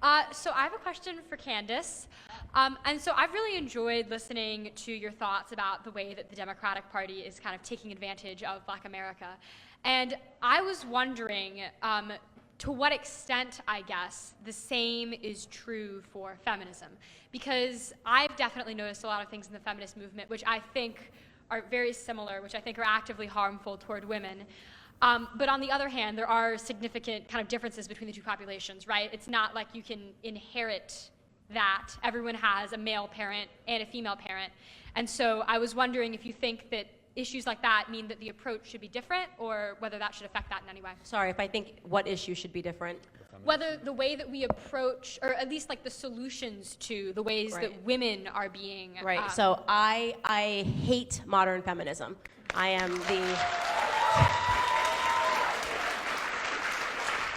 So I have a question for Candace. And so I've really enjoyed listening to your thoughts about the way that the Democratic Party is kind of taking advantage of Black America. And I was wondering, to what extent, I guess, the same is true for feminism. Because I've definitely noticed a lot of things in the feminist movement which I think are very similar, which I think are actively harmful toward women. But on the other hand, there are significant kind of differences between the two populations, right? It's not like you can inherit that. Everyone has a male parent and a female parent. And so I was wondering if you think that issues like that mean that the approach should be different, or whether that should affect that in any way. Sorry, if I think what issue should be different? Whether the way that we approach, or at least like the solutions to the ways that women are being... Right, so I hate modern feminism. I am the...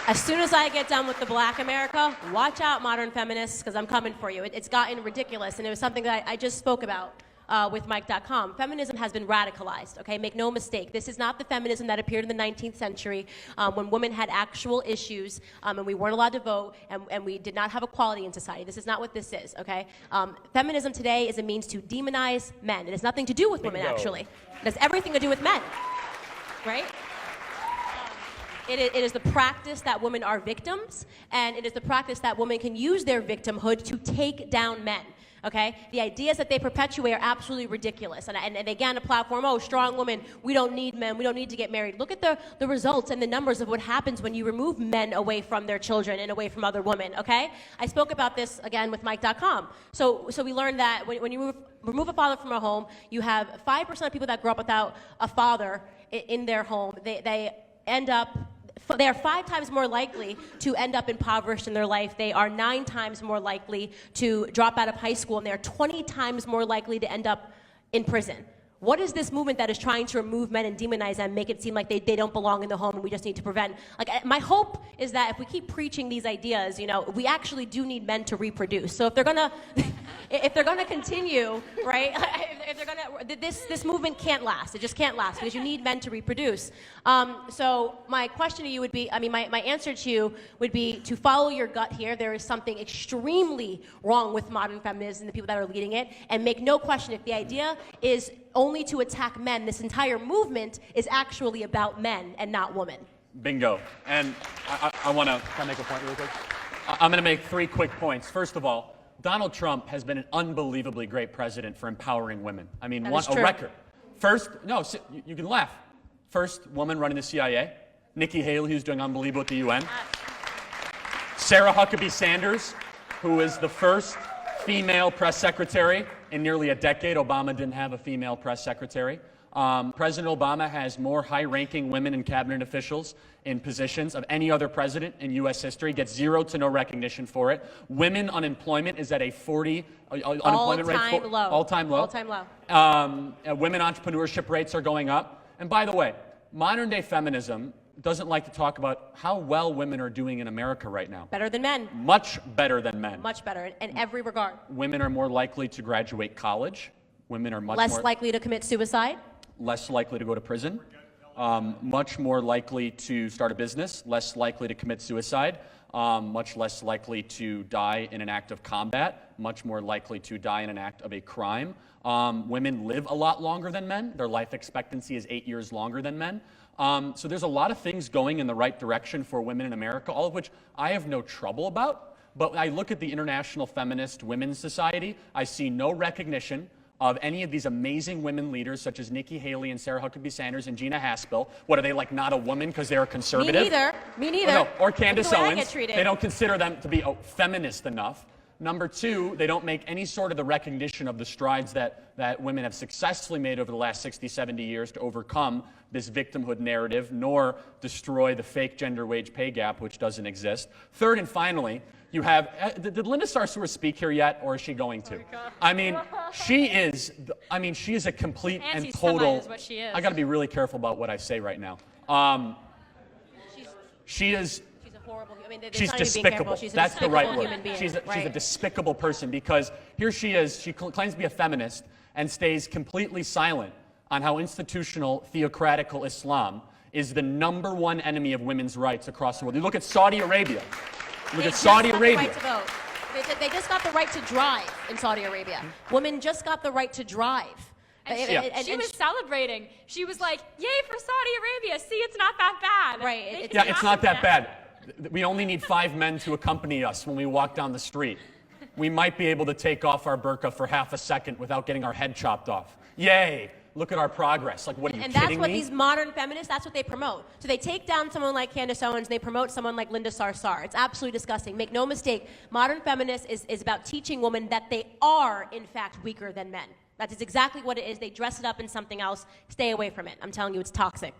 As soon as I get done with the Black America, watch out, modern feminists, because I'm coming for you. It's gotten ridiculous, and it was something that I just spoke about with Mike.com. Feminism has been radicalized, okay? Make no mistake. This is not the feminism that appeared in the 19th century when women had actual issues and we weren't allowed to vote and we did not have equality in society. This is not what this is, okay? Feminism today is a means to demonize men. It has nothing to do with women, actually. It has everything to do with men, right? It is the practice that women are victims, and it is the practice that women can use their victimhood to take down men. Okay? The ideas that they perpetuate are absolutely ridiculous. And they get on a platform, oh, strong women, we don't need men, we don't need to get married. Look at the results and the numbers of what happens when you remove men away from their children and away from other women, okay? I spoke about this, again, with Mike.com. So we learned that when you remove a father from a home, you have 5% of people that grow up without a father in their home. They are 5 times more likely to end up impoverished in their life. They are 9 times more likely to drop out of high school, and they are 20 times more likely to end up in prison. What is this movement that is trying to remove men and demonize them, make it seem like they don't belong in the home and we just need to prevent? Like, my hope is that if we keep preaching these ideas, you know, we actually do need men to reproduce. So if they're gonna continue, right? If they're gonna, this movement can't last. It just can't last because you need men to reproduce. So my question to you would be, my answer to you would be to follow your gut here. There is something extremely wrong with modern feminism and the people that are leading it. And make no question, if the idea is only to attack men, this entire movement is actually about men and not women. Bingo. And I want to... Can I make a point real quick? I'm going to make 3 quick points. First of all, Donald Trump has been an unbelievably great president for empowering women. I mean, a record. First, no, you can laugh. First woman running the CIA, Nikki Haley, who's doing unbelievable at the UN. Sarah Huckabee Sanders, who is the first female press secretary in nearly a decade. Obama didn't have a female press secretary. President Obama has more high-ranking women and cabinet officials in positions of any other president in U.S. history, gets 0 to no recognition for it. Women unemployment is at a 40 unemployment rate. All-time low. All-time low. Women entrepreneurship rates are going up. And by the way, modern-day feminism doesn't like to talk about how well women are doing in America right now. Better than men. Much better than men. Much better in every regard. Women are more likely to graduate college. Women are less likely to commit suicide. Less likely to go to prison. Much more likely to start a business. Less likely to commit suicide. Much less likely to die in an act of combat. Much more likely to die in an act of a crime. Women live a lot longer than men. Their life expectancy is 8 years longer than men. So there's a lot of things going in the right direction for women in America, all of which I have no trouble about. But when I look at the International Feminist Women's Society, I see no recognition of any of these amazing women leaders such as Nikki Haley and Sarah Huckabee Sanders and Gina Haspel. What are they, like, not a woman because they're a conservative? Me neither. Or Candace Owens. They don't consider them to be feminist enough. Number 2, they don't make any sort of the recognition of the strides that women have successfully made over the last 60, 70 years to overcome this victimhood narrative, nor destroy the fake gender wage pay gap, which doesn't exist. Third and finally, you have, did Linda Sarsour speak here yet, or is she going to? She is a complete and total, is what she is. I gotta be really careful about what I say right now. She's despicable. That's the right word. She's a despicable person, because here she is, she claims to be a feminist and stays completely silent on how institutional theocratical Islam is the #1 enemy of women's rights across the world. You look at Saudi Arabia. Look at Saudi Arabia. Right to vote. They just got the right to drive in Saudi Arabia. Women just got the right to drive. And she was celebrating. She was like, yay for Saudi Arabia. See, it's not that bad. Right. Yeah, it's not that bad. We only need 5 men to accompany us when we walk down the street. We might be able to take off our burqa for half a second without getting our head chopped off. Yay! Look at our progress. Like, what are you kidding me? And that's what these modern feminists, that's what they promote. So they take down someone like Candace Owens, they promote someone like Linda Sarsour. It's absolutely disgusting. Make no mistake, modern feminists is about teaching women that they are, in fact, weaker than men. That is exactly what it is. They dress it up in something else. Stay away from it. I'm telling you, it's toxic.